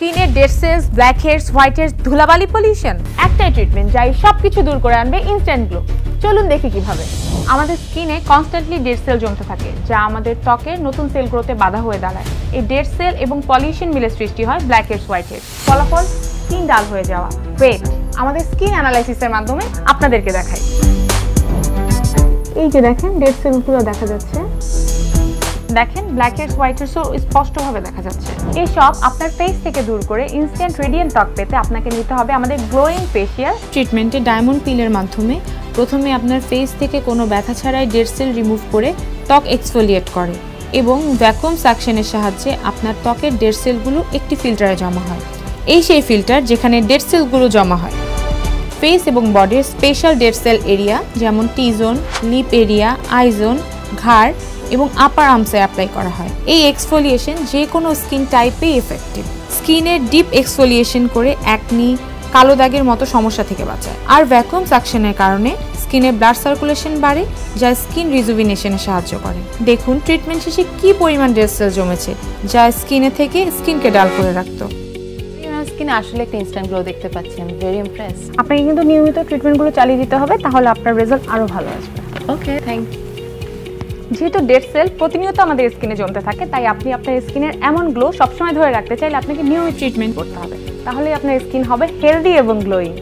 স্কিনে dead cells, black heads, white heads, ধুলাবালি, pollution. একটাই ট্রিটমেন্ট যাই সবকিছু দূর করে আনবে, ইনস্ট্যান্ট গ্লো। চলুন দেখি কিভাবে। আমাদের স্কিনে কনস্ট্যান্টলি ডেড সেল জমতে থাকে, যা আমাদের ত্বকের নতুন সেল গ্রোথে বাধা হয়ে দাঁড়ায়। এই ডেড সেল এবং পলিউশন মিলে সৃষ্টি হয় ব্ল্যাক হেডস, হোয়াইট হেডস। ফলাফল স্কিন ডাল হয়ে যাওয়া। ওয়েট, আমাদের স্কিন অ্যানালাইসিসের মাধ্যমে আপনাদেরকে দেখাই। এই যে দেখেন ডেড সেলগুলো দেখা যাচ্ছে, দেখেন ব্ল্যাক হেডস, হোয়াইট হেডসও স্পষ্টভাবে দেখা যাচ্ছে। এইসব আপনার ফেস থেকে দূর করে ইনস্ট্যান্ট রেডিয়েন্ট ত্বক পেতে আপনাকে নিতে হবে আমাদের গ্লোয়িং ফেশিয়াল ট্রিটমেন্টে ডায়মন্ড পিলের মাধ্যমে প্রথমে আপনার ফেস থেকে কোনো ব্যথা ছাড়াই ডেড সেল রিমুভ করে ত্বক এক্সফোলিয়েট করে এবং ভ্যাকুয়াম সাকশনের সাহায্যে আপনার ত্বকের ডেড সেলগুলো একটি ফিল্টারে জমা হয়। এই সেই ফিল্টার যেখানে ডেড সেলগুলো জমা হয়। ফেস এবং বডির স্পেশাল ডেড সেল এরিয়া যেমন T zone, lip area, eye zone, ঘাড় এবং আপার আর্মসে অ্যাপ্লাই করা হয়। এই এক্সফোলিয়েশন যে কোনো স্কিন টাইপেই এফেক্টিভ। স্কিনের ডিপ এক্সফোলিয়েশন করে অ্যাকনি, কালো দাগের মতো সমস্যা থেকে বাঁচায়। আর ভ্যাকুয়াম সাকশনের কারণে স্কিনে ব্লাড সার্কুলেশন বাড়ে, যা স্কিন রিজুভিনেশনে সাহায্য করে। দেখুন ট্রিটমেন্ট শেষে কী পরিমাণ ডেড সেল জমেছে, যা স্কিনে থেকে স্কিনকে ডাল করে রাখতো। স্কিনে আসলে একটা ইনস্ট্যান্ট গ্লো দেখতে পাচ্ছি, আমি ভেরি ইমপ্রেস। আপনাকে কিন্তু নিয়মিত ট্রিটমেন্টগুলো চালিয়ে দিতে হবে, তাহলে আপনার রেজাল্ট আরও ভালো আসবে। ওকে, থ্যাংক ইউ। যেহেতু ডেড সেল প্রতিনিয়ত আমাদের স্কিনে জমতে থাকে, তাই আপনি আপনার স্কিনের এমন গ্লো সবসময় ধরে রাখতে চাইলে আপনাকে নিয়মিত ট্রিটমেন্ট করতে হবে। তাহলে আপনার স্কিন হবে হেলদি এবং গ্লোয়িং।